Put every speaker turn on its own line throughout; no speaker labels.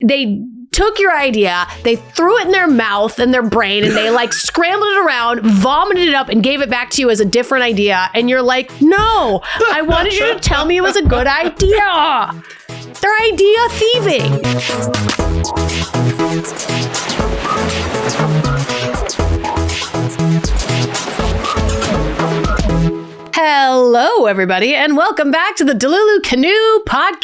they took your idea, they threw it in their mouth and their brain, and they like scrambled it around, vomited it up, and gave it back to you as a different idea. And you're like, no, I wanted you to tell me it was a good idea. They're idea thieving. Hello, everybody, and welcome back to the DeluluCanoePod.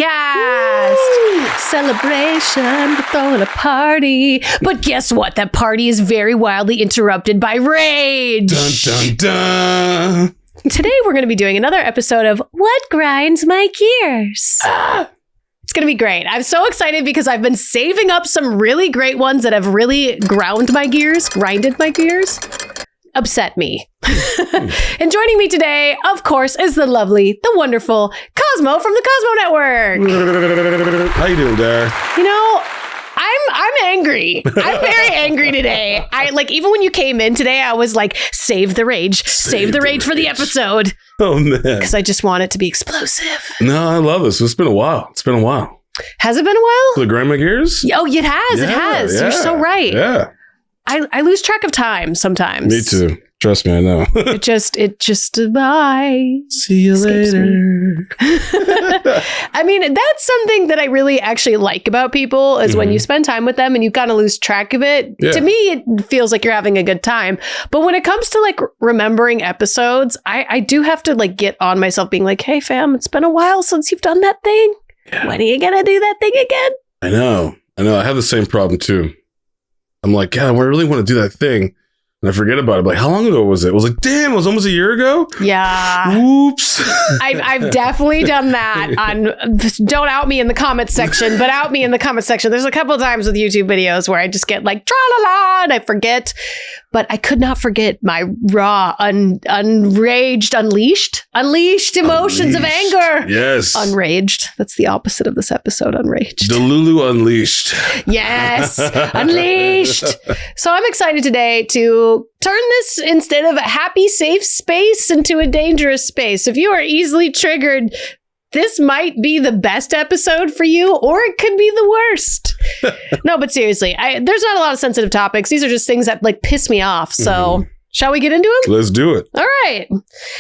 Celebration, we're throwing a party. But guess what? That party is very wildly interrupted by rage.
Dun, dun, dun.
Today, we're going to be doing another episode of What Grinds My Gears. It's going to be great. I'm so excited because I've been saving up some really great ones that have really grinded my gears, upset me. And joining me today, of course, is the lovely, the wonderful Cosmo from the Cosmo Network.
How you doing, Dar?
You know, I'm angry. I'm very angry today. Even when you came in today, I was like, save the rage for the episode.
Oh, man.
Because I just want it to be explosive.
No, I love this. It's been a while.
Has it been a while?
The grind my gears?
Oh, it has.
Yeah,
it has.
yeah,
You're so right.
Yeah.
I lose track of time sometimes.
Me too. Trust me, I know.
It just bye.
See you later.
I mean, that's something that I really actually like about people is when you spend time with them and you kind of lose track of it.
Yeah.
To me, it feels like you're having a good time. But when it comes to like remembering episodes, I do have to like get on myself being like, hey fam, it's been a while since you've done that thing. Yeah. When are you going to do that thing again?
I know. I have the same problem too. I'm like, God, I really want to do that thing. And I forget about it. But like, how long ago was it? It was like, damn, it was almost a year ago.
Yeah.
Oops.
I've definitely done that don't out me in the comments section, but out me in the comments section. There's a couple of times with YouTube videos where I just get like, tra-la-la, and I forget. But I could not forget my raw, unleashed emotions of anger.
Yes.
Unraged. That's the opposite of this episode, unraged.
Delulu unleashed.
Yes. Unleashed. So I'm excited today to turn this, instead of a happy, safe space, into a dangerous space. If you are easily triggered, this might be the best episode for you, or it could be the worst. No, but seriously, there's not a lot of sensitive topics. These are just things that like piss me off. So shall we get into them?
Let's do it.
All right.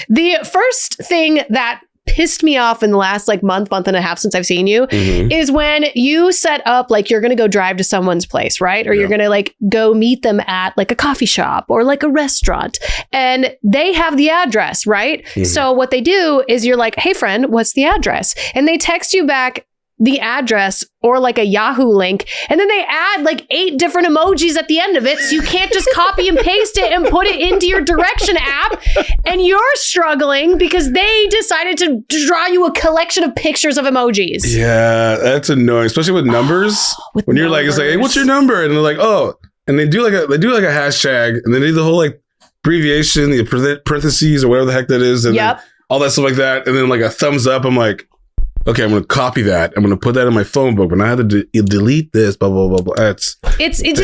The first thing that pissed me off in the last like month and a half since I've seen you is when you set up like you're going to go drive to someone's place, right? Or you're going to like go meet them at like a coffee shop or like a restaurant, and they have the address, right? So what they do is you're like, hey friend, what's the address? And they text you back the address or like a Yahoo link, and then they add like 8 different emojis at the end of it, so you can't just copy and paste it and put it into your direction app, and you're struggling because they decided to draw you a collection of pictures of emojis.
Yeah, that's annoying, especially with numbers. When you're like, it's like, hey, what's your number? And they're like, oh, and they do like a hashtag, and then they do the whole like abbreviation, the parentheses or whatever the heck that is, and then all that stuff like that, and then like a thumbs up. I'm like, okay, I'm going to copy that. I'm going to put that in my phone book, but I have to delete this, blah, blah, blah, blah.
It just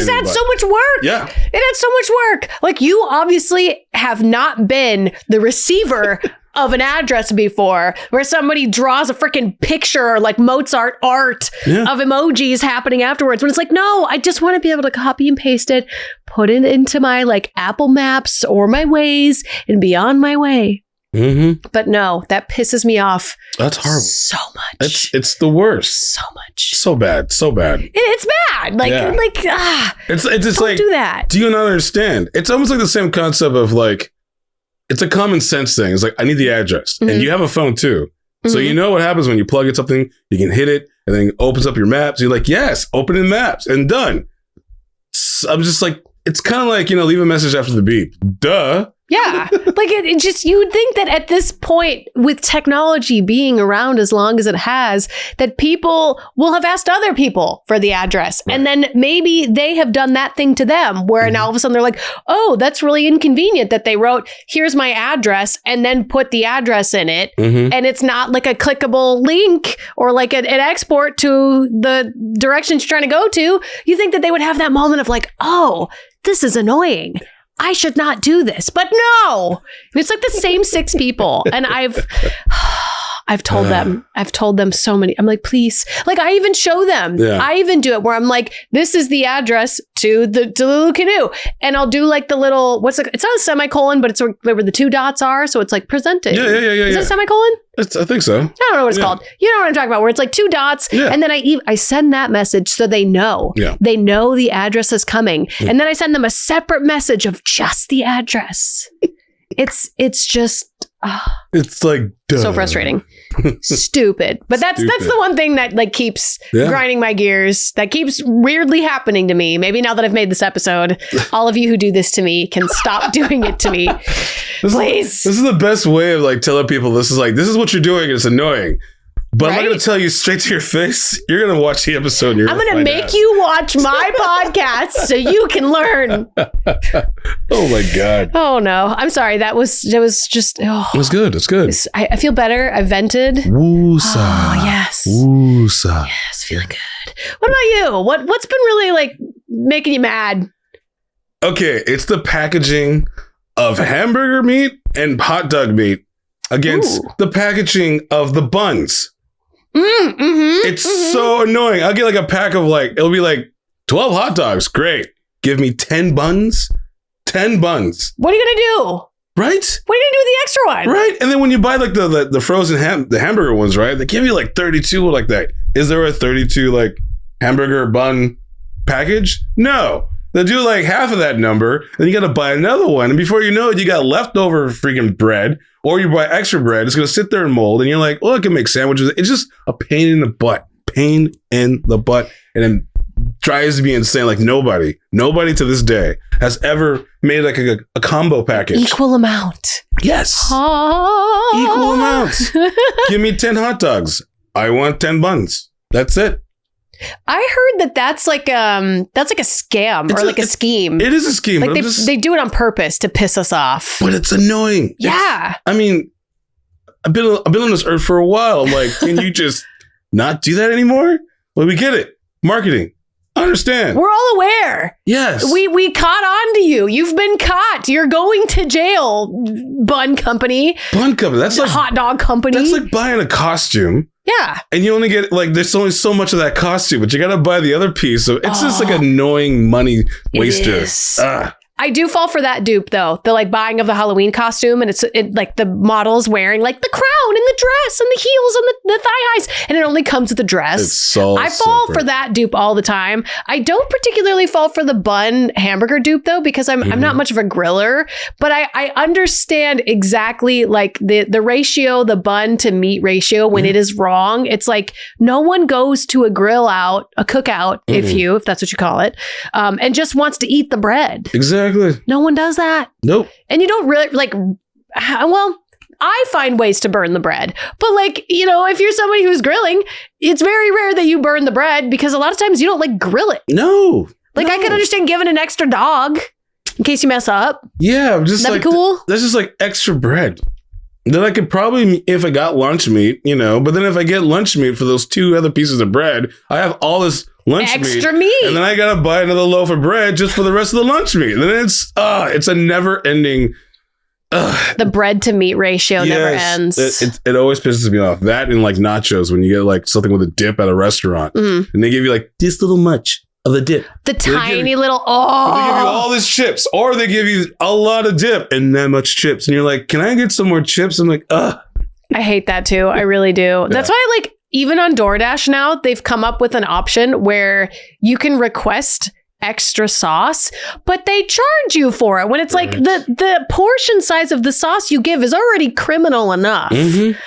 adds so much work.
Yeah.
It adds so much work. Like, you obviously have not been the receiver of an address before where somebody draws a freaking picture or like Mozart art of emojis happening afterwards, when it's like, no, I just want to be able to copy and paste it, put it into my like Apple Maps or my Waze, and be on my way. But no, that pisses me off.
That's horrible.
So much.
It's the worst.
So much.
So bad.
It's bad.
It's just
don't
like,
do that.
Do you not understand? It's almost like the same concept of like, it's a common sense thing. It's like, I need the address, and you have a phone too. So you know what happens when you plug in something, you can hit it and then it opens up your maps. You're like, yes, open in maps, and done. I'm just like, it's kind of like, leave a message after the beep. Duh.
Yeah. Like it just, you would think that at this point, with technology being around as long as it has, that people will have asked other people for the address. Right. And then maybe they have done that thing to them where now all of a sudden they're like, oh, that's really inconvenient that they wrote, here's my address, and then put the address in it. And it's not like a clickable link or like an export to the directions you're trying to go to. You think that they would have that moment of like, oh, this is annoying. I should not do this. But no, it's like the same 6 people. And I've told them so many. I'm like, please. Like, I even show them.
Yeah.
I even do it where I'm like, this is the address to the Delulu Canoe. And I'll do like the little, it's not a semicolon, but it's where the 2 dots are. So it's like presented.
Yeah.
Is it a semicolon?
I think so.
I don't know what it's called. You know what I'm talking about, where it's like 2 dots. Yeah. And then I send that message so they know. Yeah. They know the address is coming. And then I send them a separate message of just the address. It's just...
it's like duh.
So frustrating. Stupid. But that's the one thing that like keeps grinding my gears, that keeps weirdly happening to me. Maybe now that I've made this episode, all of you who do this to me can stop doing it to me. Please.
This is the best way of like telling people this is what you're doing and it's annoying. But I'm not going to tell you straight to your face. You're going to watch the episode. And I'm
going to make you watch my podcast so you can learn.
Oh my God.
Oh no. I'm sorry. That was just. Oh.
It was good. It's good.
I feel better. I vented.
Woosa.
Oh yes.
Woosa.
Yes. Feeling good. What about you? What's been really like making you mad?
Okay. It's the packaging of hamburger meat and hot dog meat against the packaging of the buns. It's so annoying. I'll get like a pack of it'll be like 12 hot dogs. Great. Give me 10 buns. 10 buns.
What are you going to do?
Right?
What are you going to do with the extra one?
Right. And then when you buy like the frozen the hamburger ones, right? They give you like 32 like that. Is there a 32 like hamburger bun package? No. They'll do like half of that number. Then you got to buy another one. And before you know it, you got leftover freaking bread. Or you buy extra bread. It's going to sit there and mold. And you're like, I can make sandwiches. It's just a pain in the butt. Pain in the butt. And it drives me insane. Like nobody to this day has ever made like a combo package.
Equal amount.
Yes. Equal amount. Give me 10 hot dogs. I want 10 buns. That's it.
I heard that's like a scam or like a scheme.
It is a scheme.
Like they do it on purpose to piss us off.
But it's annoying.
Yeah.
I mean, I've been on this earth for a while. I'm like, can you just not do that anymore? Well, we get it. Marketing. I understand.
We're all aware.
Yes.
We caught on to you. You've been caught. You're going to jail, bun company.
Bun company. That's like
hot dog company.
That's like buying a costume.
Yeah.
And you only get like there's only so much of that costume, but you got to buy the other piece. So it's just like annoying money waster.
I do fall for that dupe though. The like buying of the Halloween costume and it's like the model's wearing like the crown and the dress and the heels and the thigh highs and it only comes with the dress.
It's so
I fall for that dupe all the time. I don't particularly fall for the bun hamburger dupe though because I'm not much of a griller, but I understand exactly like the ratio, the bun to meat ratio when it is wrong. It's like no one goes to a cookout if that's what you call it, and just wants to eat the bread.
Exactly.
No one does that.
Nope.
And you don't really like, well, I find ways to burn the bread. But like, if you're somebody who's grilling, it's very rare that you burn the bread because a lot of times you don't like grill it.
No.
Like I can understand giving an extra dog in case you mess up.
Yeah.
That'd be cool.
That's just like extra bread. Then I could probably, if I got lunch meat, but then if I get lunch meat for those 2 other pieces of bread, I have all this
extra meat.
And then I got to buy another loaf of bread just for the rest of the lunch meat. And then it's a never ending.
The bread to meat ratio never ends.
It always pisses me off. That and like nachos when you get like something with a dip at a restaurant and they give you like this little much of the dip.
The tiny little,
They give you all this chips or they give you a lot of dip and that much chips. And you're like, can I get some more chips? I'm like, I
hate that too. I really do. Yeah. That's why like even on DoorDash now, they've come up with an option where you can request extra sauce, but they charge you for it when it's like the portion size of the sauce you give is already criminal enough.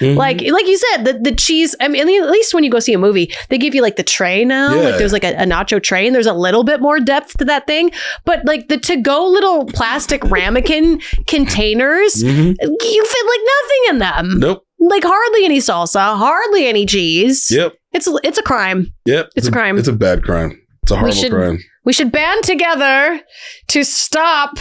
Like you said, the cheese, I mean, at least when you go see a movie, they give you like the tray now. Like there's like a nacho tray and there's a little bit more depth to that thing. But like the to-go little plastic ramekin containers, you fit like nothing in them.
Nope.
Like hardly any salsa, hardly any cheese.
Yep.
It's a crime.
Yep.
It's a crime.
It's a bad crime. It's a horrible crime.
We should band together to stop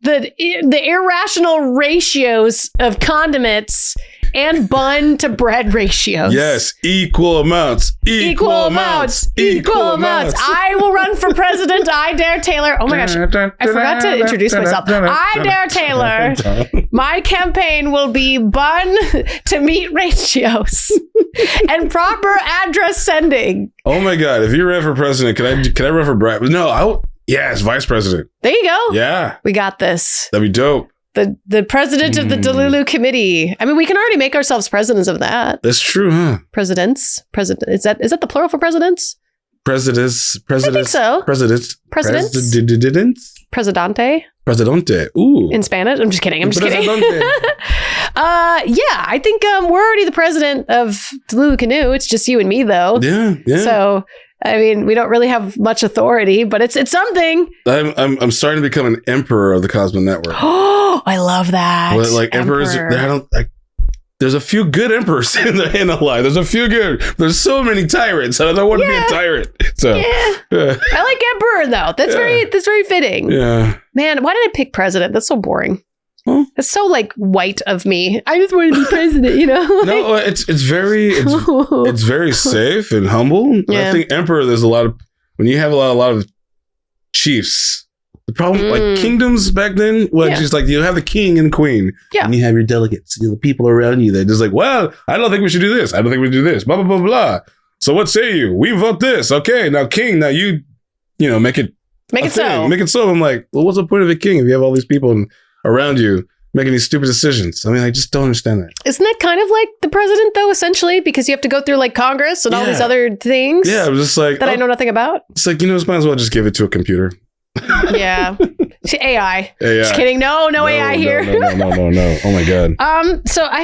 the irrational ratios of condiments and bun to bread ratios.
Yes, equal amounts. Equal amounts.
I will run for president. I dare Taylor. Oh my gosh, I forgot to introduce myself. I dare Taylor. My campaign will be bun to meat ratios and proper address sending.
Oh my God! If you ran for president, can I run for Brad? No, yes, vice president.
There you go.
Yeah,
we got this.
That'd be dope.
The president of the Delulu committee. I mean, we can already make ourselves presidents of that.
That's true, huh?
Presidents. Is that the plural for presidents?
Presidents.
I think so.
Presidents.
Presidente.
Presidente. Ooh.
In Spanish? I'm just kidding. Yeah, I think we're already the president of Delulu Canoe. It's just you and me, though.
Yeah.
So, I mean, we don't really have much authority, but it's something.
I'm starting to become an emperor of the Cosmo Network.
Oh, I love that.
Well, like emperors, there's a few good emperors in the line. There's a few good. There's so many tyrants. I don't want to be a tyrant. So
I like emperor though. That's very fitting.
Yeah.
Man, why did I pick president? That's so boring.
Huh?
It's so like white of me. I just want to be president, you know?
No, it's very safe and humble. Yeah. I think emperor, there's when you have a lot of chiefs. The problem, like kingdoms back then, just like you have the king and queen, and you have your delegates, the people around you. They're just like, well, I don't think we should do this. I don't think we should do this. Blah blah blah blah. So what say you? We vote this. Okay, now king. Now you make it so. Make it so. I'm like, well, what's the point of a king if you have all these people around you making these stupid decisions? I mean, I just don't understand that.
Isn't that kind of like the president, though, essentially? Because you have to go through like Congress and all these other things.
Yeah, it was just like...
that I know nothing about.
It's like, might as well just give it to a computer.
Yeah. AI. Just kidding. No AI here.
No. Oh my God.
So I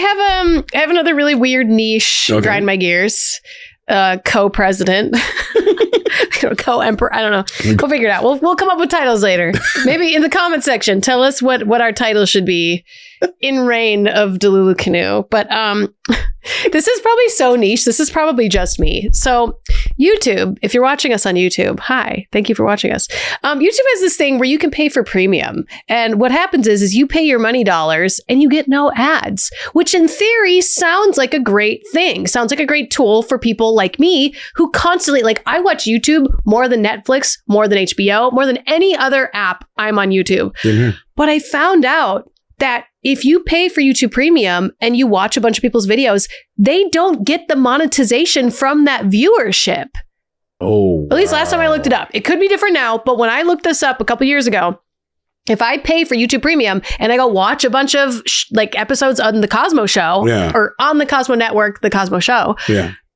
have another really weird niche grind my gears. Co-president. Co-emperor. I don't know. We'll figure it out. We'll come up with titles later. Maybe in the comment section, tell us what our title should be in reign of Delulu Canoe. But this is probably so niche. This is probably just me. So YouTube, if you're watching us on YouTube, hi, thank you for watching us. YouTube has this thing where you can pay for premium. And what happens is you pay your money dollars and you get no ads, which in theory sounds like a great thing. Sounds like a great tool for people like me who constantly, like, I watch YouTube more than Netflix, more than HBO, more than any other app. I'm on YouTube. Mm-hmm. But I found out that if you pay for YouTube Premium and you watch a bunch of people's videos, they don't get the monetization from that viewership.
Oh,
at least last time I looked it up. It could be different now, but when I looked this up a couple years ago, if I pay for YouTube Premium and I go watch a bunch of episodes on the Cosmo Show or on the Cosmo Network, the Cosmo Show,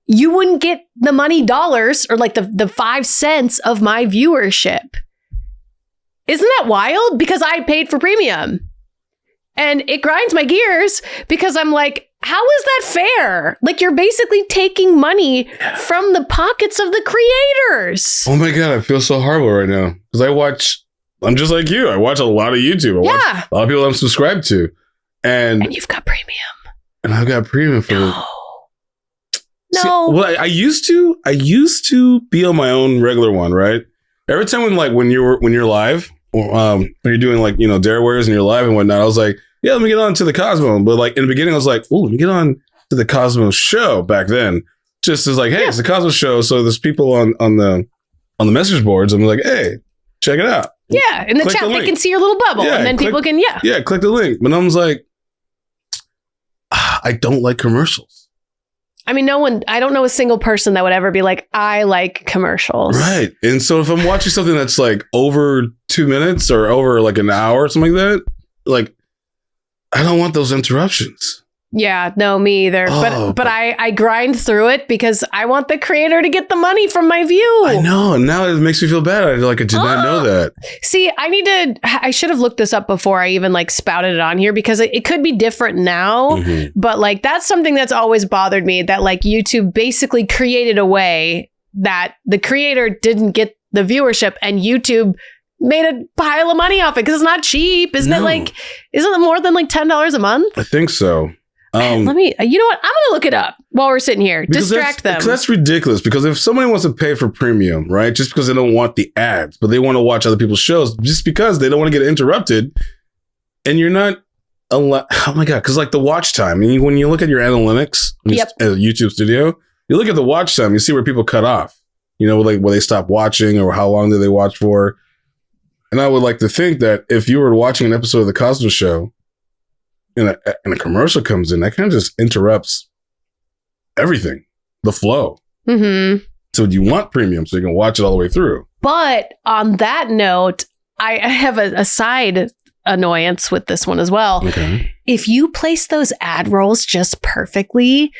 you wouldn't get the money dollars or like the 5 cents of my viewership. Isn't that wild? Because I paid for premium. And it grinds my gears because I'm like, how is that fair? Like, you're basically taking money from the pockets of the creators.
Oh my God, I feel so horrible right now. Because I'm just like you. I watch a lot of YouTube. I watch a lot of people I'm subscribed to. And
you've got premium.
And I've got premium for
No.
Well, I used to be on my own regular one, right? Every time when you're live, when you're doing Darawares and you're live and whatnot, I was like, yeah, let me get on to the Cosmo. But in the beginning, I was like, oh, let me get on to the Cosmo Show back then. Just as hey, it's the Cosmo Show. So there's people on the message boards. I'm like, hey, check it out.
Yeah, in the chat, they can see your little bubble, and then people can,
click the link. But I was like, I don't like commercials.
I mean, I don't know a single person that would ever be like, I like commercials.
Right. And so if I'm watching something that's over 2 minutes or over an hour or something like that, I don't want those interruptions.
Yeah, no, me either. But I grind through it because I want the creator to get the money from my view.
I know. And now it makes me feel bad. I did not know that.
See, I should have looked this up before I even spouted it on here because it could be different now. Mm-hmm. But that's something that's always bothered me, that YouTube basically created a way that the creator didn't get the viewership and YouTube made a pile of money off it because it's not cheap. Isn't it more than $10 a month?
I think so.
Let me, you know what? I'm going to look it up while we're sitting here. Distract them.
Because that's ridiculous. Because if somebody wants to pay for premium, right, just because they don't want the ads, but they want to watch other people's shows, just because they don't want to get interrupted, and you're not oh my God. Cause like the watch time, when you look at your analytics, YouTube Studio, you look at the watch time, you see where people cut off, like where they stop watching or how long do they watch for. And I would like to think that if you were watching an episode of the Cosmo Show and a commercial comes in, that kind of just interrupts everything, the flow. Mm-hmm. So you want premium so you can watch it all the way through. But
on that note, I have a side annoyance with this one as well.
Okay.
If you place those ad rolls just perfectly,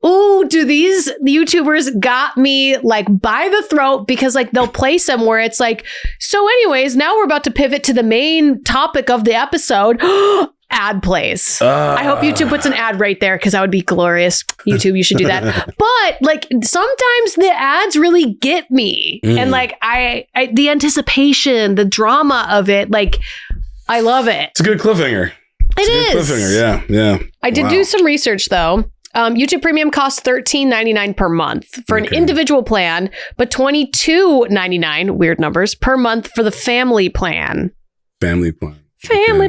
ooh, do these YouTubers got me like by the throat, because like they'll place them where it's like, so anyways, now we're about to pivot to the main topic of the episode. Ad plays. I hope YouTube puts an ad right there, because that would be glorious. YouTube, you should do that. But like sometimes the ads really get me, and like I the anticipation, the drama of it, like I love it.
It's a good cliffhanger.
It is.
Cliffhanger, yeah.
I did do some research though. YouTube Premium costs $13.99 per month for an individual plan, but $22.99, weird numbers, per month for the family plan.
Family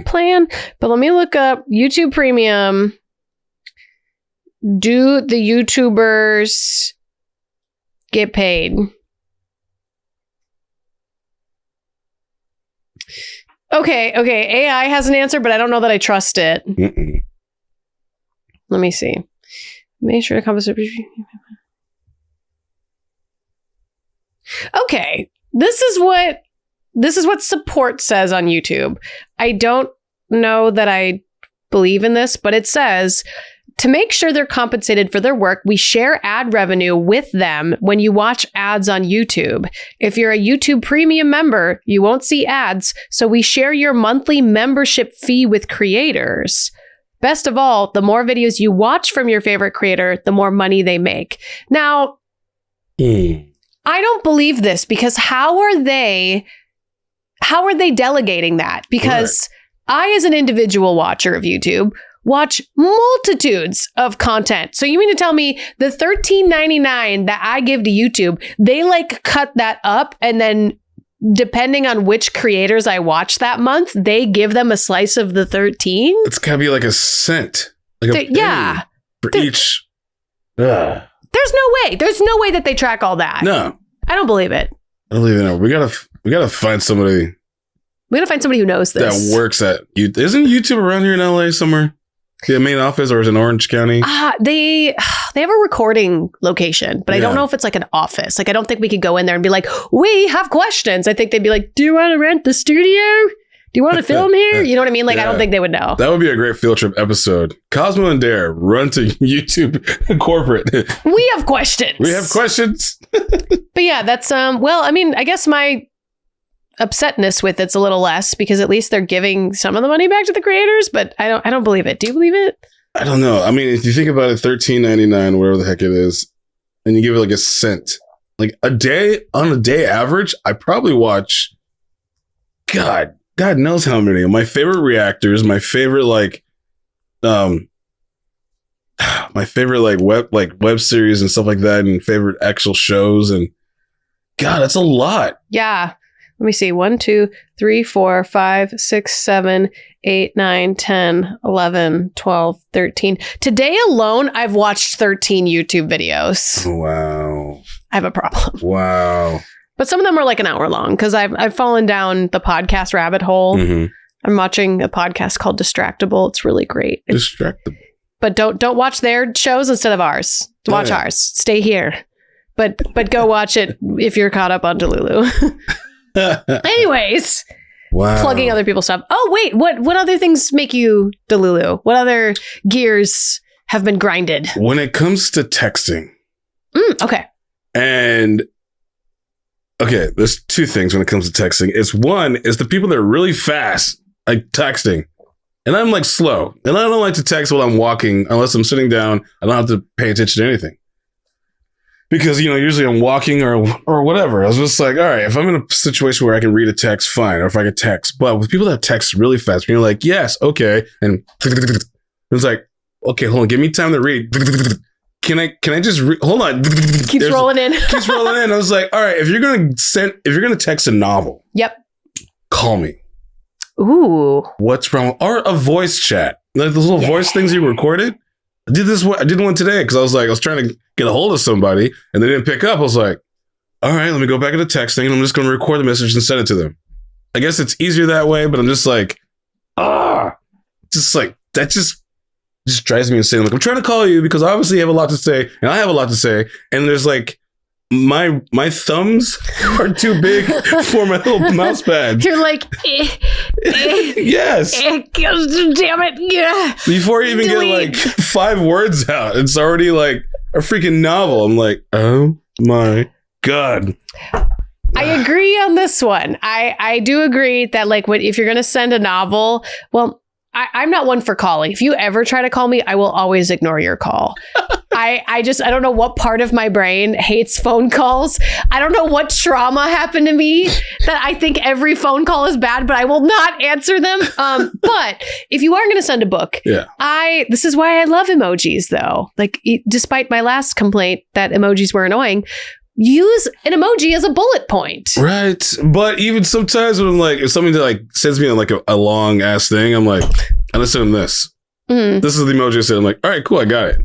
plan.
But let me look up YouTube Premium. Do the YouTubers get paid? Okay. AI has an answer, but I don't know that I trust it.
Mm-mm.
Let me see. Make sure to compensate. Okay. This is what support says on YouTube. I don't know that I believe in this, but it says, to make sure they're compensated for their work, we share ad revenue with them when you watch ads on YouTube. If you're a YouTube Premium member, you won't see ads, so we share your monthly membership fee with creators. Best of all, the more videos you watch from your favorite creator, the more money they make. Now, I don't believe this, because how are they delegating that? Because I, as an individual watcher of YouTube, watch multitudes of content. So you mean to tell me the $13.99 that I give to YouTube, they like cut that up, and then depending on which creators I watch that month, they give them a slice of the 13?
It's gotta be like a cent. Like a penny for each.
There's no way that they track all that.
No.
I don't believe it.
I don't believe it. We gotta find somebody.
We gotta find somebody who knows this.
That works at YouTube. Isn't YouTube around here in LA somewhere? The main office, or is it in Orange County?
They have a recording location, but I don't know if it's like an office. Like, I don't think we could go in there and be like, we have questions. I think they'd be like, do you want to rent the studio? Do you want to film here? You know what I mean? Like, I don't think they would know.
That would be a great field trip episode. Cosmo and Dare run to YouTube corporate.
We have questions. But yeah, that's, well, I mean, I guess my upsetness with it's a little less, because at least they're giving some of the money back to the creators, but I don't believe it. Do you believe it?
I don't know. I mean, if you think about it, $13.99, whatever the heck it is, and you give it like a cent, like on a day average, I probably watch, God knows how many of my favorite reactors, my favorite web series and stuff like that, and favorite actual shows, and God, that's a lot.
Yeah. Let me see. 1, 2, 3, 4, 5, 6, 7, 8, 9, 10, 11, 12, 13. Today alone, I've watched 13 YouTube videos.
Wow.
I have a problem.
Wow.
But some of them are like an hour long, because I've fallen down the podcast rabbit hole. Mm-hmm. I'm watching a podcast called Distractable. It's really great.
Distractable.
But don't watch their shows instead of ours. Watch ours. Stay here. But go watch it if you're caught up on Delulu. Anyways,
wow.
Plugging other people's stuff. Oh, wait, what other things make you Delulu? What other gears have been grinded?
When it comes to texting.
Okay.
And okay, there's two things when it comes to texting. One is the people that are really fast, like texting. And I'm like slow. And I don't like to text while I'm walking unless I'm sitting down. I don't have to pay attention to anything. Because, usually I'm walking or whatever. I was just like, all right, if I'm in a situation where I can read a text, fine. Or if I can text. But with people that text really fast, you're like, yes, okay. And it's like, okay, hold on. Give me time to read. Can I just hold on?
Keeps rolling in.
I was like, all right, if you're going to text a novel.
Yep.
Call me.
Ooh.
What's wrong? Or a voice chat. Like those little voice things you recorded. I did one today because I was trying to get a hold of somebody and they didn't pick up. I was like, all right, let me go back to the texting and I'm just going to record the message and send it to them. I guess it's easier that way, but I'm just like, just like, that just drives me insane. Like, I'm trying to call you because obviously you have a lot to say and I have a lot to say. And there's like, my thumbs are too big for my little mouse pads.
You're like,
yes.
Damn it. Yeah.
Before you even get like 5 words out, it's already like a freaking novel. I'm like, oh my God.
I agree on this one. I do agree that like if you're going to send a novel, well, I'm not one for calling. If you ever try to call me, I will always ignore your call. I don't know what part of my brain hates phone calls. I don't know what trauma happened to me that I think every phone call is bad, but I will not answer them. But if you are going to send a book, this is why I love emojis though. Like despite my last complaint that emojis were annoying, use an emoji as a bullet point.
Right. But even sometimes when I'm like, if somebody like sends me like a long ass thing, I'm like, I'm gonna send them this. This is the emoji I said. I'm like, all right, cool, I got it.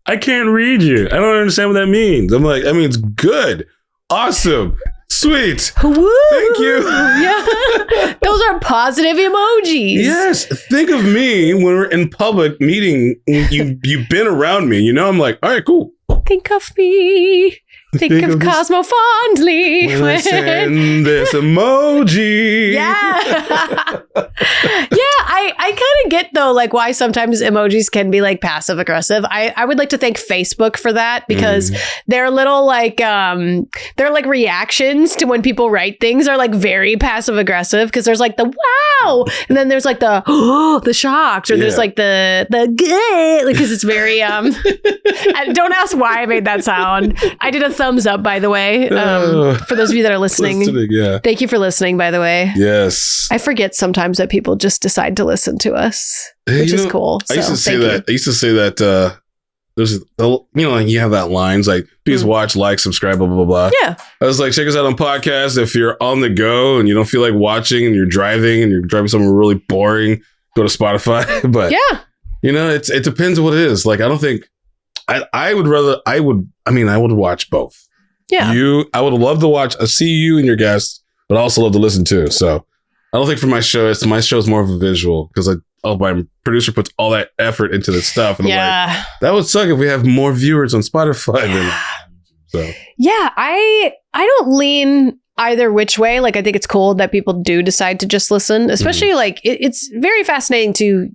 I can't read you. I don't understand what that means. I'm like, that means good. Awesome. Sweet.
Woo!
Thank you.
Yeah. Those are positive emojis.
Yes. Think of me when we're in public meeting. You've been around me. You know, I'm like, all right, cool.
Think of me. Think of Cosmo fondly.
When I send this emoji.
Yeah. I kind of get though, like why sometimes emojis can be like passive aggressive. I would like to thank Facebook for that because their little like, their like reactions to when people write things are like very passive aggressive because there's like the wow. And then there's like the, the shocked or there's like the good because it's very, don't ask why I made that sound. I did a thumbs up, by the way, for those of you that are listening. Thank you for listening, by the way.
Yes.
I forget sometimes that people just decide to listen to us, which is cool.
I used to say that. There's, you have that lines like, please watch, like, subscribe, blah, blah, blah. Yeah. I was like, check us out on podcasts. If you're on the go and you don't feel like watching and you're driving somewhere really boring, go to Spotify. But yeah, it depends on what it is. Like, I don't think I would watch both. Yeah. I would love to watch, see you and your guests, but I also love to listen too. So I don't think for my show is more of a visual because my producer puts all that effort into this stuff. And I'm like, that would suck if we have more viewers on Spotify. Yeah,
I don't lean either which way. Like, I think it's cool that people do decide to just listen, especially like it's very fascinating to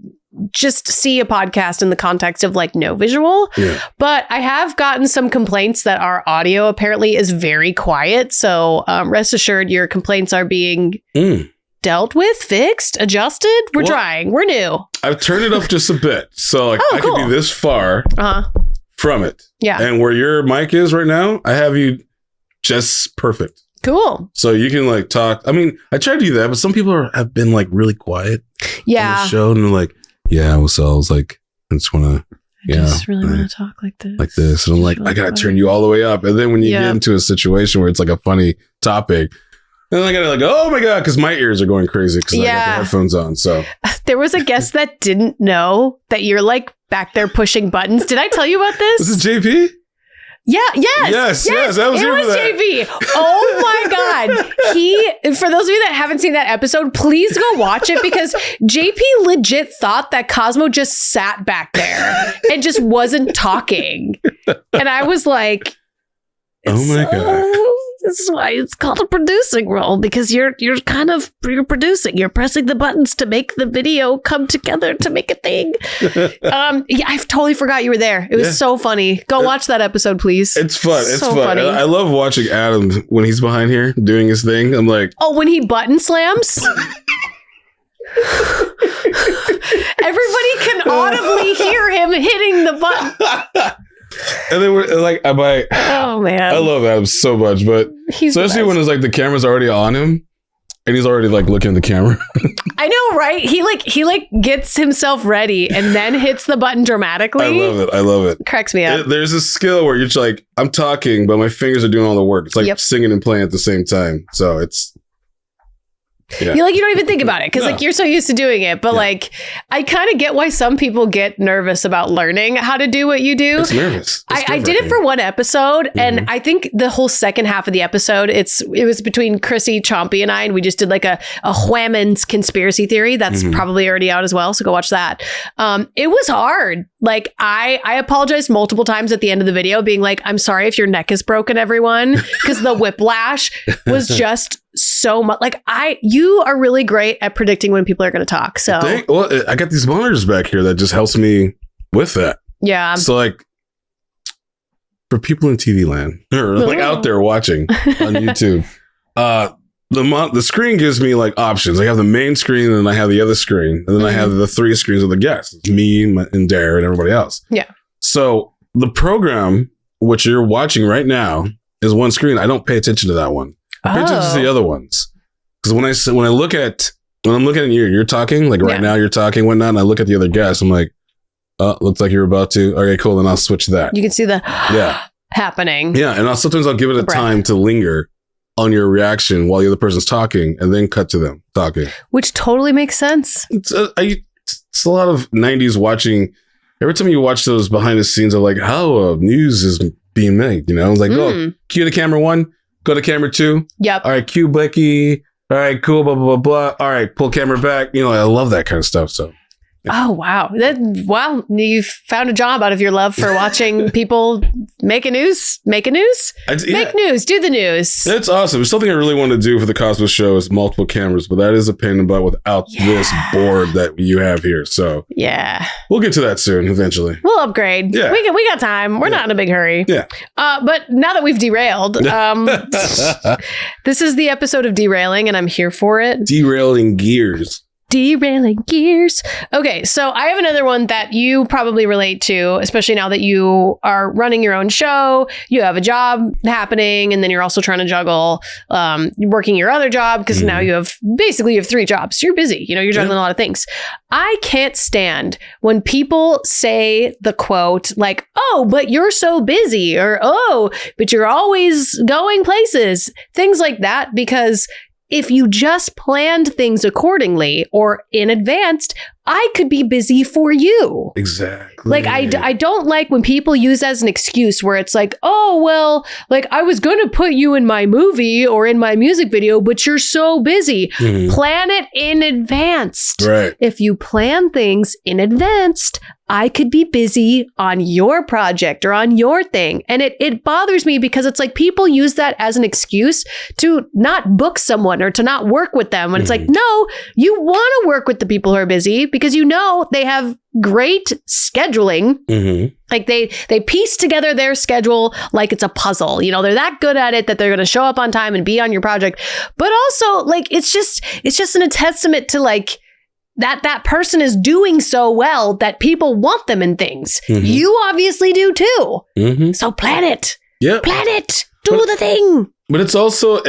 just see a podcast in the context of like no visual. Yeah. But I have gotten some complaints that our audio apparently is very quiet. So rest assured your complaints are being dealt with, fixed, adjusted. We're trying. We're new.
I've turned it up just a bit. So like I could be this far from it.
Yeah.
And where your mic is right now, I have you just perfect.
Cool.
So you can like talk. I mean, I tried to do that, but some people have been like really quiet on the show and they're like, I was like, I just want to,
just really want to talk like this.
Like this. And I'm like, I got to turn you all the way up. And then when you get into a situation where it's like a funny topic, then I got to like, oh my God, because my ears are going crazy because I got the headphones on. So
there was a guest that didn't know that you're like back there pushing buttons. Did I tell you about this?
This is JP?
Yeah. Yes.
That was
JP. Oh my God. For those of you that haven't seen that episode, please go watch it because JP legit thought that Cosmo just sat back there and just wasn't talking. And I was like,
oh my God.
This is why it's called a producing role because you're producing. You're pressing the buttons to make the video come together to make a thing. I totally forgot you were there. It was so funny. Go watch that episode, please.
It's fun. It's so fun. Funny. I love watching Adam when he's behind here doing his thing. I'm like,
when he button slams. Everybody can audibly hear him hitting the button.
And then we're like,
oh man,
I love Adam so much, but especially when it's like the camera's already on him and he's already like looking at the camera.
I know, right? He gets himself ready and then hits the button dramatically.
I love it.
Cracks me up.
There's a skill where you're just like, I'm talking, but my fingers are doing all the work. It's like singing and playing at the same time. So it's Yeah.
You don't even think about it because like you're so used to doing it. But like, I kind of get why some people get nervous about learning how to do what you do.
It's nervous.
I did it for one episode, and I think the whole second half of the episode, it was between Chrissy, Chompy, and I, and we just did like a Whammons conspiracy theory that's probably already out as well. So go watch that. It was hard. Like I apologized multiple times at the end of the video, being like, "I'm sorry if your neck is broken, everyone," because the whiplash was just so much. Like you are really great at predicting when people are going to talk. So
I got these monitors back here that just helps me with that.
Yeah.
So like for people in TV land or like out there watching on YouTube, the screen gives me like options. I have the main screen and then I have the other screen and then I have the 3 screens of the guests. It's me and Dare and everybody else. Yeah. So the program, which you're watching right now, is one screen. I don't pay attention to that one. I pay attention to the other ones. Because when I'm looking at you're talking, like right now you're talking, whatnot, and I look at the other guests, I'm like, oh, looks like you're about to. Okay, cool. Then I'll switch that.
You can see the happening.
Yeah. And sometimes I'll give it a time to linger on your reaction while the other person's talking and then cut to them talking. Which
totally makes sense.
It's a lot of 90s watching. Every time you watch those behind the scenes of like how news is being made, it's like, oh, cue to camera 1, go to camera 2.
Yep.
All right, cue Blakey. All right, cool, blah, blah, blah, blah. All right, pull camera back. I love that kind of stuff. So.
Yeah. Oh, wow. Wow. You've found a job out of your love for watching people make news. Make news. Do the news.
That's awesome. It's something I really want to do for the Cosmos show is multiple cameras, but that is a pain in the butt without this board that you have here. So yeah, we'll get to that soon eventually.
We'll upgrade. Yeah. We got time. We're not in a big hurry. Yeah. But now that we've derailed, this is the episode of Derailing and I'm here for it.
Derailing gears.
Okay, so I have another one that you probably relate to, especially now that you are running your own show, you have a job happening, and then you're also trying to juggle working your other job because now you have 3 jobs. You're busy. You're juggling a lot of things. I can't stand when people say the quote like, "Oh, but you're so busy," or "Oh, but you're always going places," things like that, because if you just planned things accordingly or in advance, I could be busy for you.
Exactly.
Like, I don't like when people use as an excuse where it's like, oh, well, like I was going to put you in my movie or in my music video, but you're so busy. Plan it in advance.
Right.
If you plan things in advance, I could be busy on your project or on your thing. And it bothers me because it's like people use that as an excuse to not book someone or to not work with them. And it's like, no, you want to work with the people who are busy because they have great scheduling. Like they piece together their schedule like it's a puzzle. They're that good at it that they're going to show up on time and be on your project. But also like, it's just a testament to like, that person is doing so well that people want them in things. You obviously do too. So plan it.
Yeah.
Plan it. Do the thing.
But it's also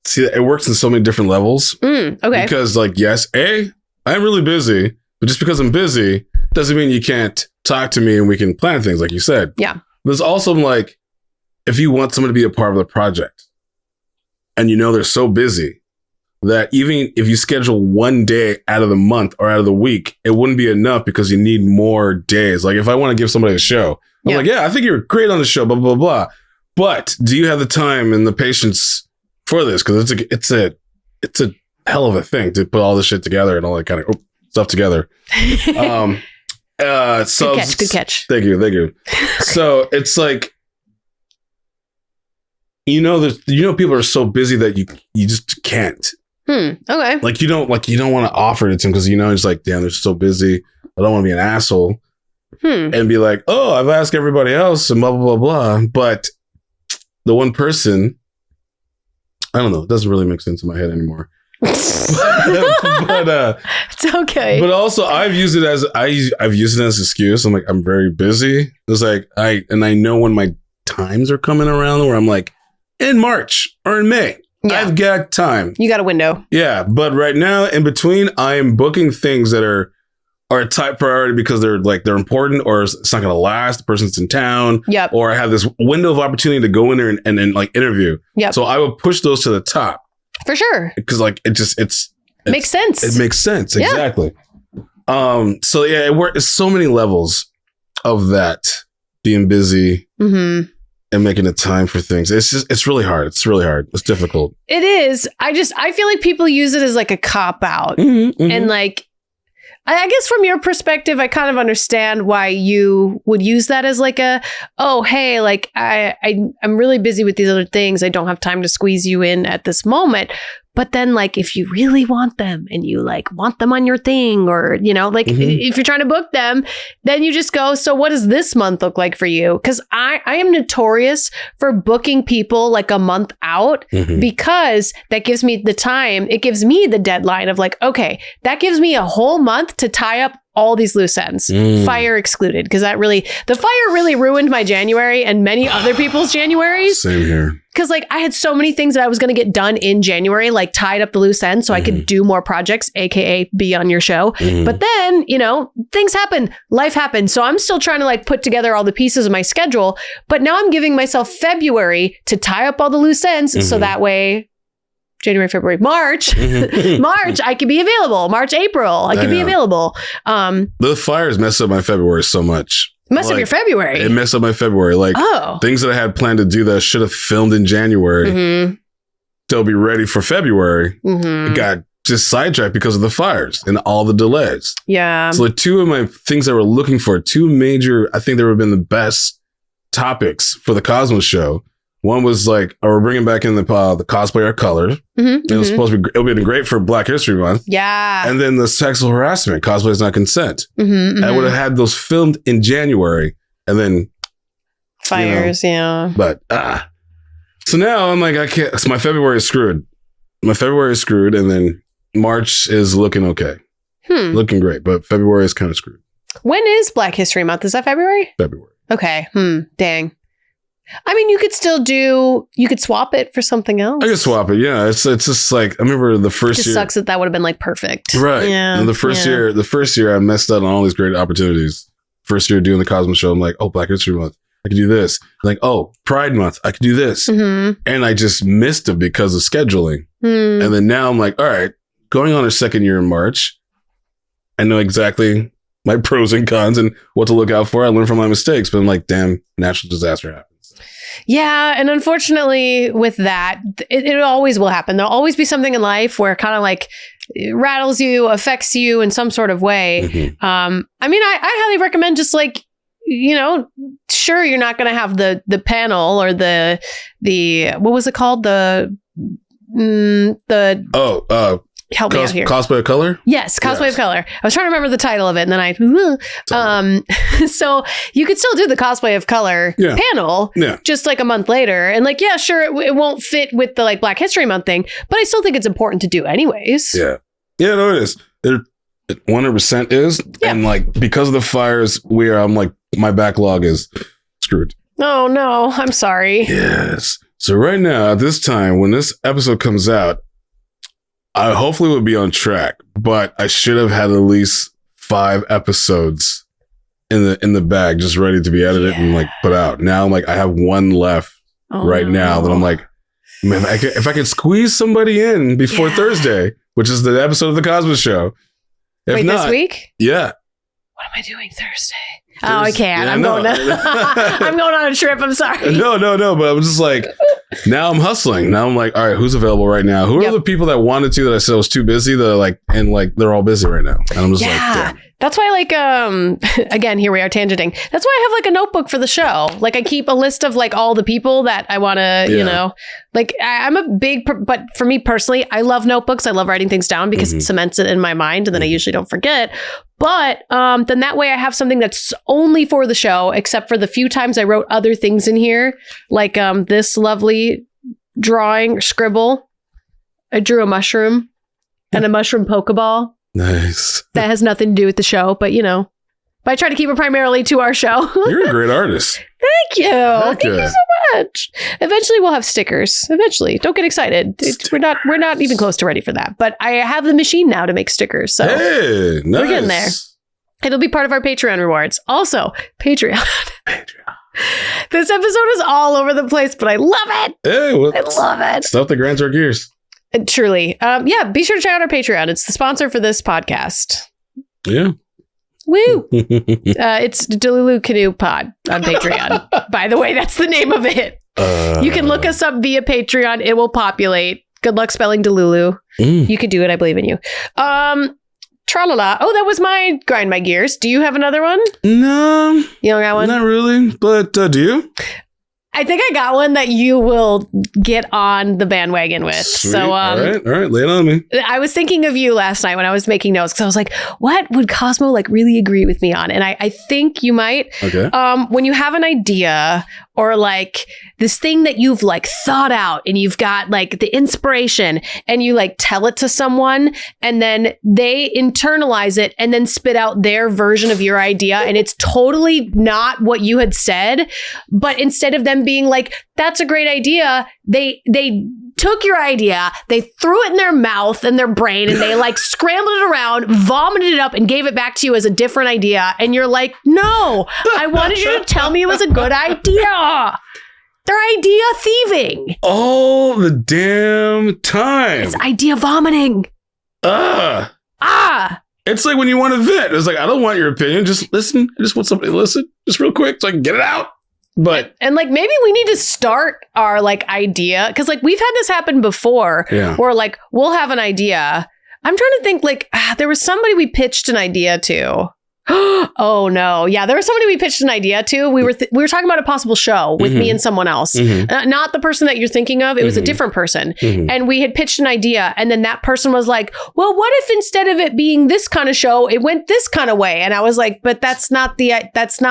see, it works in so many different levels.
Okay.
Because like, yes, I'm really busy, but just because I'm busy doesn't mean you can't talk to me and we can plan things like you said.
Yeah.
There's also like, if you want someone to be a part of the project and they're so busy that even if you schedule one day out of the month or out of the week, it wouldn't be enough because you need more days. Like if I want to give somebody a show, I'm like, yeah, I think you're great on the show, blah, blah, blah. But do you have the time and the patience for this? Because it's a hell of a thing to put all this shit together and all that kind of stuff together. Good
catch.
Thank you. So it's like, people are so busy that you just can't.
Okay.
Like you don't want to offer it to them because it's like, damn, they're so busy. I don't want to be an asshole and be like, oh, I've asked everybody else and blah blah blah blah. But the one person, I don't know, it doesn't really make sense in my head anymore. but
it's okay.
But also, I've used it as an excuse. I'm like, I'm very busy. It's like I know when my times are coming around where I'm like, in March or in May. Yeah. I've got time.
You got a window.
Yeah. But right now in between, I am booking things that are a top priority because they're important or it's not going to last. The person's in town.
Yep.
Or I have this window of opportunity to go in there and like interview.
Yep.
So I will push those to the top.
For sure.
Because like it
makes sense.
It makes sense. Exactly. So yeah, it's so many levels of that being busy and making the time for things. It's really hard. It's difficult.
It is. I feel like people use it as like a cop out. And like, I guess from your perspective, I kind of understand why you would use that as like oh, hey, like I'm really busy with these other things. I don't have time to squeeze you in at this moment. But then like, if you really want them and you like want them on your thing or, you know, like if you're trying to book them, then you just go, so what does this month look like for you? Because I am notorious for booking people like a month out because that gives me the time. It gives me the deadline of like, okay, that gives me a whole month to tie up all these loose ends, fire excluded, because the fire really ruined my January and many other people's Januaries.
Same here.
Because like I had so many things that I was going to get done in January, like tied up the loose ends so I could do more projects, aka be on your show. But then, you know, things happen, life happens. So I'm still trying to like put together all the pieces of my schedule. But now I'm giving myself February to tie up all the loose ends. So that way, January, February, March, March, I could be available. March, April, I could be available.
The fires messed up my February so much.
Messed up your February.
It messed up my February. Like things that I had planned to do that I should have filmed in January, they'll be ready for February. It got just sidetracked because of the fires and all the delays.
Yeah.
So the two of my things I were looking for, two major, I think they would have been the best topics for the Cosmos show. One was like, we're bringing back in the cosplayer color. It was supposed to be, it would be great for Black History Month.
Yeah.
And then the sexual harassment, cosplay is not consent. I would have had those filmed in January and then
fires,
But so now I'm like, I can't. So my February is screwed. And then March is looking okay, looking great, but February is kind of screwed.
When is Black History Month? Is that February?
February.
Okay. Dang. I mean, you could swap it for something else.
I could swap it. Yeah. It's just like, I remember the first year.
It just sucks that would have been like perfect.
Right.
Yeah.
And the first year I messed out on all these great opportunities. First year doing the Cosmos show, I'm like, oh, Black History Month, I could do this. Like, oh, Pride Month, I could do this. And I just missed it because of scheduling. And then now I'm like, all right, going on our second year in March, I know exactly my pros and cons and what to look out for. I learned from my mistakes, but I'm like, damn, natural disaster happened.
Yeah. And unfortunately with that, it always will happen. There'll always be something in life where it kind of like it rattles you, affects you in some sort of way. I mean, I highly recommend just like, you know, sure, you're not going to have the panel or the what was it called? Help me out here.
Cosplay of Color?
Yes, Cosplay of Color. I was trying to remember the title of it, and then so you could still do the Cosplay of Color panel just like a month later. And like, yeah, sure, it won't fit with the like Black History Month thing, but I still think it's important to do anyways.
Yeah. Yeah, no, it is. It 100% is. Yeah. And like, because of the fires, I'm like, my backlog is screwed.
Oh, no, I'm sorry.
Yes. So right now, at this time, when this episode comes out, I hopefully will be on track, but I should have had at least 5 episodes in the bag, just ready to be edited and like put out. Now I'm like, I have 1 left now that I'm like, man, if I could squeeze somebody in before Thursday, which is the episode of the Cosmos show. Wait, not, this
week?
Yeah.
What am I doing Thursday? Oh, I can't. Yeah, I'm going on a trip. I'm sorry.
No. But I'm just like, now I'm hustling. Now I'm like, all right, who's available right now? Who are the people that wanted to that I said was too busy that are like, and like, they're all busy right now. And I'm just like, damn.
That's why, like, again, here we are tangenting. That's why I have like a notebook for the show. Like, I keep a list of like all the people that I want to, you know, like I'm a big, but for me personally, I love notebooks. I love writing things down because it cements it in my mind and then I usually don't forget. But then that way I have something that's only for the show, except for the few times I wrote other things in here, like this lovely drawing, scribble. I drew a mushroom and a mushroom Pokeball.
Nice.
That has nothing to do with the show, but you know, but I try to keep it primarily to our show.
You're a great artist.
Thank you. Thank you so much. Eventually we'll have stickers. Eventually. Don't get excited. We're not even close to ready for that. But I have the machine now to make stickers. So
hey, nice.
We're getting there. It'll be part of our Patreon rewards. Also, Patreon. This episode is all over the place, but I love it.
Hey,
I love it.
Stuff that grinds our gears.
Truly. Yeah, be sure to check out our Patreon. It's the sponsor for this podcast.
Yeah.
Woo! It's DeluluCanoePod on Patreon. By the way, that's the name of it. You can look us up via Patreon. It will populate. Good luck spelling Delulu. You could do it. I believe in you. Tra-la-la. Oh, that was my grind my gears. Do you have another one?
No.
You don't got one?
Not really. But do you?
I think I got one that you will get on the bandwagon with.
Sweet.
So,
all right, lay it on me.
I was thinking of you last night when I was making notes because I was like, what would Cosmo like really agree with me on? And I think you might.
Okay.
When you have an idea or like this thing that you've like thought out and you've got like the inspiration and you like tell it to someone and then they internalize it and then spit out their version of your idea and it's totally not what you had said, but instead of them being like, that's a great idea, they took your idea, they threw it in their mouth and their brain and they like scrambled it around, vomited it up and gave it back to you as a different idea. And you're like, no, I wanted you to tell me it was a good idea. They're idea thieving.
All the damn time.
It's idea vomiting.
It's like when you want to vent. It's like, I don't want your opinion. Just listen. I just want somebody to listen. Just real quick so I can get it out. But
and like maybe we need to start our like idea because like we've had this happen before where like we'll have an idea. I'm trying to think like there was somebody we pitched an idea to. Oh no. Yeah, there was somebody we pitched an idea to. We were talking about a possible show with me and someone else. Not the person that you're thinking of. It was a different person. And we had pitched an idea and then that person was like, well, what if instead of it being this kind of show, it went this kind of way? And I was like, but that's not, That's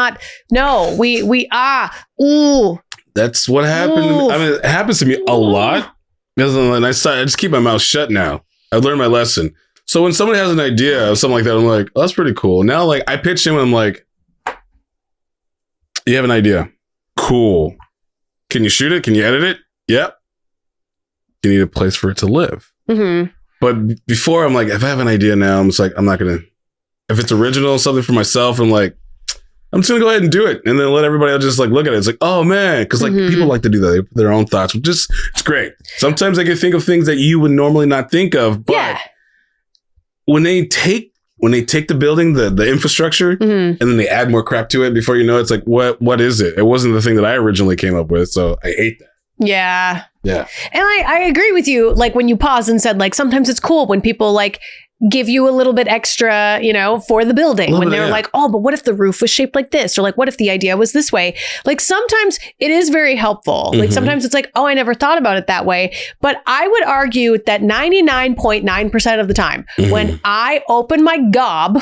what
happened to me. I mean, it happens to me a lot. And I just keep my mouth shut now. I've learned my lesson. So when somebody has an idea of something like that, I'm like, oh, that's pretty cool. Now, like, I pitch him and I'm like, you have an idea. Cool. Can you shoot it? Can you edit it? Yep. You need a place for it to live. But before, I'm like, if I have an idea now, I'm just like, I'm not going to, if it's original, something for myself, I'm like, I'm just going to go ahead and do it. And then let everybody else just like look at it. It's like, oh man. Cause like people like to do that. They put their own thoughts, which is, it's great. Sometimes I can think of things that you would normally not think of, but when they take the building, the infrastructure, and then they add more crap to it, before you know, it's like, what is it? It wasn't the thing that I originally came up with. So I hate that.
Yeah.
Yeah.
And I agree with you. Like when you paused and said, like, sometimes it's cool when people like give you a little bit extra, you know, for the building when they're like, oh, but what if the roof was shaped like this? Or like, what if the idea was this way? Like sometimes it is very helpful. Like sometimes it's like, oh, I never thought about it that way. But I would argue that 99.9% of the time when I open my gob,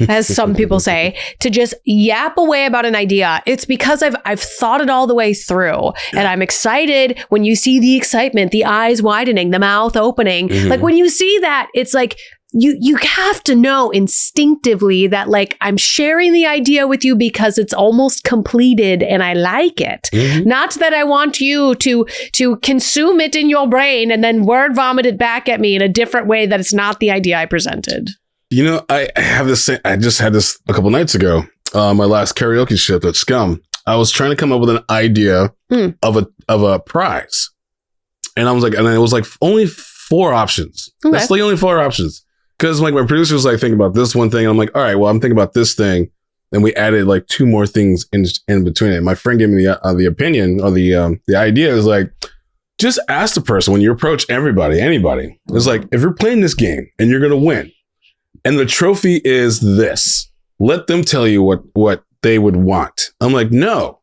as some people say, to just yap away about an idea, it's because I've thought it all the way through. And I'm excited when you see the excitement, the eyes widening, the mouth opening. Like when you see that, it's like, you have to know instinctively that like I'm sharing the idea with you because it's almost completed and I like it. Not that I want you to consume it in your brain and then word vomit it back at me in a different way that it's not the idea I presented.
You know, I just had this a couple nights ago. My last karaoke shift at Scum. I was trying to come up with an idea of a prize. And I was like, and it was like only 4 options. Okay. That's like only 4 options. Because like my producer was like thinking about this one thing. And I'm like, all right, well, I'm thinking about this thing. And we added like 2 more things in between it. My friend gave me the opinion or the idea is like, just ask the person when you approach anybody. It's like, if you're playing this game and you're going to win and the trophy is this, let them tell you what they would want. I'm like, no,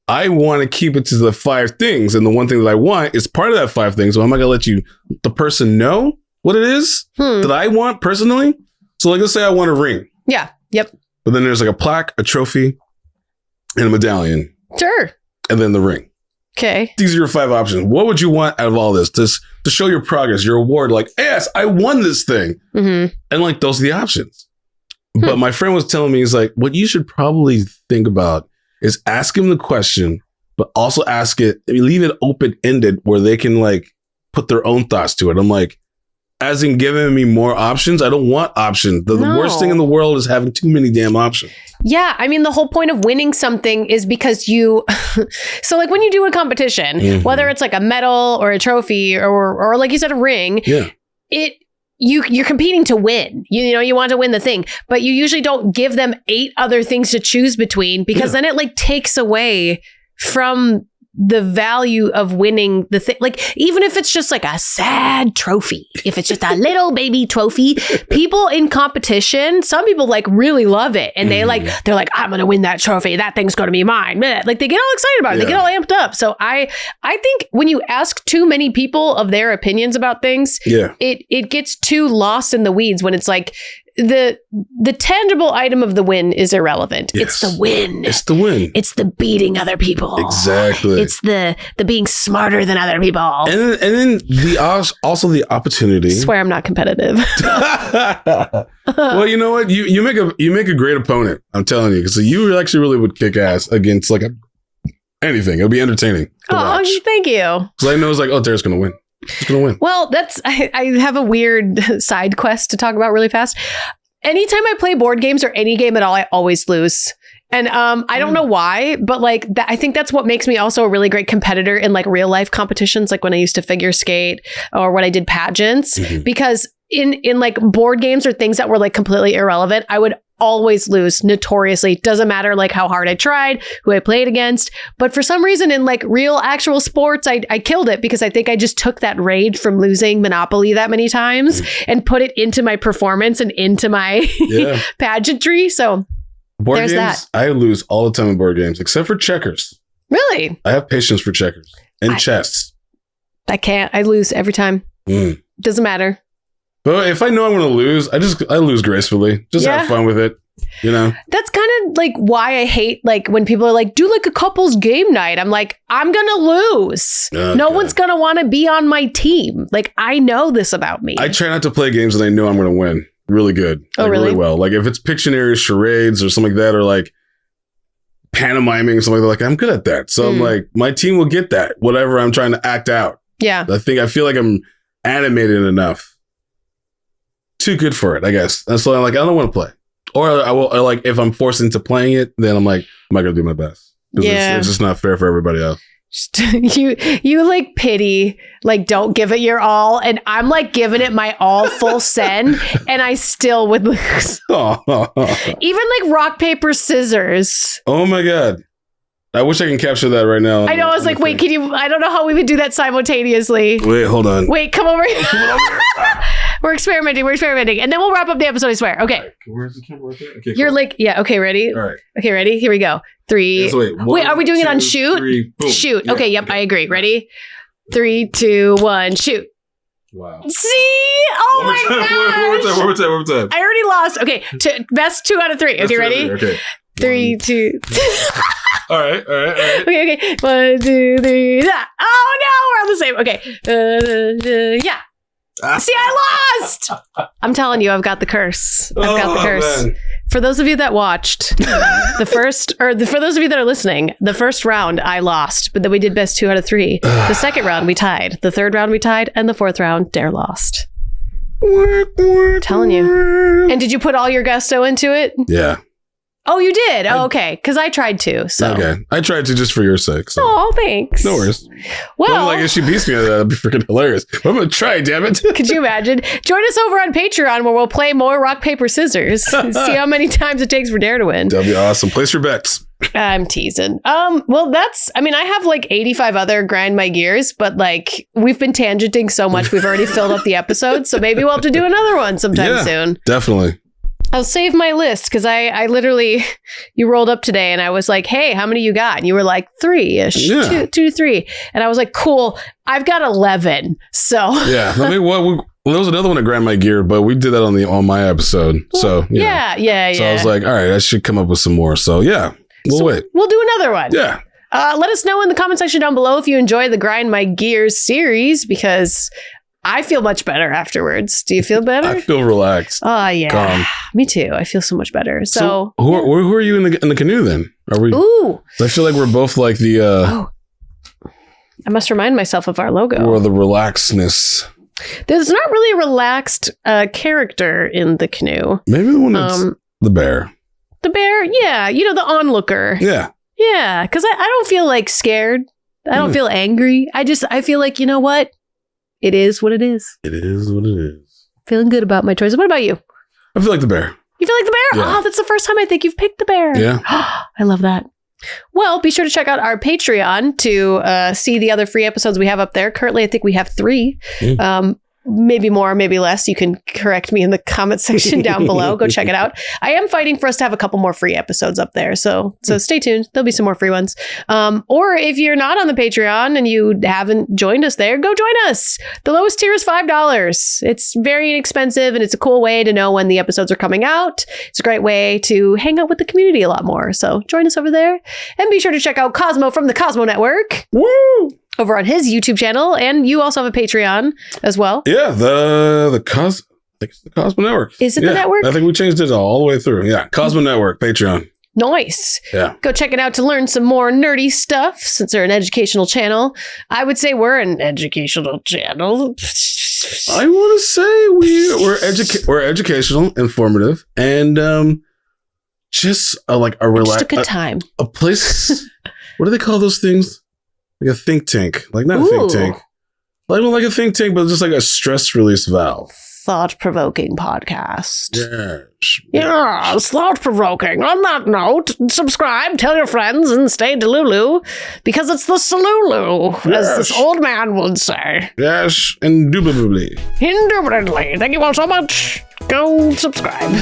I want to keep it to the 5 things. And the one thing that I want is part of that 5 things. So I'm not going to let the person know what it is that I want personally. So like, let's say I want a ring.
Yeah. Yep.
But then there's like a plaque, a trophy, and a medallion.
Sure.
And then the ring.
Okay.
These are your 5 options. What would you want out of all this? To show your progress, your award, like, yes, I won this thing. And like, those are the options. But my friend was telling me, he's like, what you should probably think about is ask him the question, but also leave it open-ended where they can like put their own thoughts to it. I'm like, as in giving me more options. I don't want options. The worst thing in the world is having too many damn options.
Yeah. I mean, the whole point of winning something is because you, so like when you do a competition, whether it's like a medal or a trophy or like you said, a ring, you're competing to win. You know, you want to win the thing, but you usually don't give them 8 other things to choose between because then it like takes away from the value of winning the thing. Like, even if it's just like a sad trophy, if it's just a little baby trophy, people in competition, some people like really love it. And they're like, I'm going to win that trophy. That thing's going to be mine. Like they get all excited about it. They get all amped up. So I think when you ask too many people of their opinions about things, it gets too lost in the weeds when it's like, the tangible item of the win is irrelevant. It's the win. It's the win. It's the beating other people.
Exactly.
It's the being smarter than other people.
And then also the opportunity.
I swear I'm not competitive.
Well, you know what? You make a great opponent. I'm telling you, because you actually really would kick ass against like anything. It would be entertaining.
Oh, thank you.
Because I know it's like, oh, Tara's gonna win. She's gonna win.
Well, I have a weird side quest to talk about really fast. Anytime I play board games or any game at all, I always lose. And I don't know why, but like I think that's what makes me also a really great competitor in like real life competitions, like when I used to figure skate or when I did pageants, because in like board games or things that were like completely irrelevant, I would always lose notoriously. Doesn't matter like how hard I tried, who I played against. But for some reason in like real actual sports, I killed it because I think I just took that rage from losing Monopoly that many times and put it into my performance and into my pageantry. So
board
there's
games,
that.
I lose all the time in board games, except for checkers.
Really?
I have patience for checkers and chess.
I can't. I lose every time. Doesn't matter.
But if I know I'm going to lose, I lose gracefully. Just have fun with it, you know?
That's kind of like why I hate like when people are like, do like a couple's game night. I'm like, I'm going to lose. Okay. No one's going to want to be on my team. Like, I know this about me.
I try not to play games that I know I'm going to win really good.
Oh, really
well. Like if it's Pictionary, charades, or something like that, or like pantomiming, something like that, I'm good at that. So I'm like, my team will get that, whatever I'm trying to act out.
Yeah.
I feel like I'm animated enough. Too good for it, I guess. That's why I'm like, I don't want to play. Or I will, or like, if I'm forced into playing it, then I'm like, I'm not going to do my best. It's just not fair for everybody else.
You like pity, like don't give it your all. And I'm like giving it my all full send. And I still would lose. Even like rock, paper, scissors.
Oh my God. I wish I can capture that right now.
I know. I was like, wait, can you? I don't know how we would do that simultaneously.
Wait, hold on.
Wait, come over here. We're experimenting. And then we'll wrap up the episode, I swear. Okay.
Where's the camera? Okay, cool.
You're like, yeah, okay, ready?
All right.
Okay, ready? Here we go. 3. Wait, are we doing it on shoot?
3, boom.
Shoot.
Yeah,
okay, yep, I agree. Ready? 3, 2, 1, shoot.
Wow.
See? Oh my gosh.
One more time.
I already lost. Okay, best 2 out of 3. Okay, ready?
Okay.
3, 2.
All right.
Okay. 1, 2, 3. Oh no, we're on the same. Okay. Yeah. See, I lost. I'm telling you, I've got the curse. Man. For those of you that watched for those of you that are listening, the first round I lost, but then we did best 2 out of 3. The second round we tied. The third round we tied, and the fourth round Dare lost. I'm telling you. And did you put all your gusto into it?
Yeah.
Oh, you did? Oh, okay. Because I tried to. So.
Okay. I tried to just for your sake. So.
Oh, thanks.
No worries.
Well,
like if she beats me on that, that'd be freaking hilarious. I'm going to try, damn it.
Could you imagine? Join us over on Patreon where we'll play more rock, paper, scissors. See how many times it takes for Dare to win.
That'd be awesome. Place your bets.
I'm teasing. Well, I have like 85 other grind my gears, but like we've been tangenting so much, we've already filled up the episode. So maybe we'll have to do another one sometime soon.
Definitely.
I'll save my list because I literally, you rolled up today and I was like, hey, how many you got? And you were like 3-ish, 2 to 3. And I was like, cool, I've got 11. So
yeah, there was another one to grind my gear, but we did that on my episode. So
yeah.
So I was like, all right, I should come up with some more. So yeah, we'll wait.
We'll do another one.
Yeah.
Let us know in the comment section down below if you enjoy the Grind My Gears series because I feel much better afterwards. Do you feel better?
I feel relaxed.
Oh, yeah.
Calm.
Me too. I feel so much better. So
who are you in the canoe then? Are we?
Ooh.
I feel like we're both like the.
I must remind myself of our logo.
Or the relaxedness.
There's not really a relaxed character in the canoe.
Maybe the one that's the bear.
The bear? Yeah. You know, the onlooker.
Yeah.
Yeah. Because I don't feel like scared. I don't feel angry. I feel like, you know what? It is what it is.
It is what it is.
Feeling good about my choices. What about you?
I feel like the bear.
You feel like the bear?
Yeah.
Oh, that's the first time I think you've picked the bear.
Yeah.
I love that. Well, be sure to check out our Patreon to see the other free episodes we have up there. Currently, I think we have 3. Maybe more, maybe less. You can correct me in the comment section down below. Go check it out. I am fighting for us to have a couple more free episodes up there. So stay tuned. There'll be some more free ones. Or if you're not on the Patreon and you haven't joined us there, go join us. The lowest tier is $5. It's very inexpensive and it's a cool way to know when the episodes are coming out. It's a great way to hang out with the community a lot more. So join us over there. And be sure to check out Cosmo from the Cosmo Network.
Woo!
Over on his YouTube channel, and you also have a Patreon as well.
Yeah, the Cosmo Network.
Is it the network?
I think we changed it all the way through. Yeah, Cosmo Network, Patreon.
Nice.
Yeah.
Go check it out to learn some more nerdy stuff, since they're an educational channel. I would say we're an educational channel.
I want to say we're educational, informative, and just like a
just a good time.
A place. What do they call those things? Like a think tank. Like not a think tank. Like a think tank, but just like a stress release valve.
Thought-provoking podcast.
Yes.
Yeah, thought-provoking. On that note, subscribe, tell your friends, and stay delulu, because it's the salulu, as this old man would say.
Yes, indubitably.
Indubitably. Thank you all so much. Go subscribe.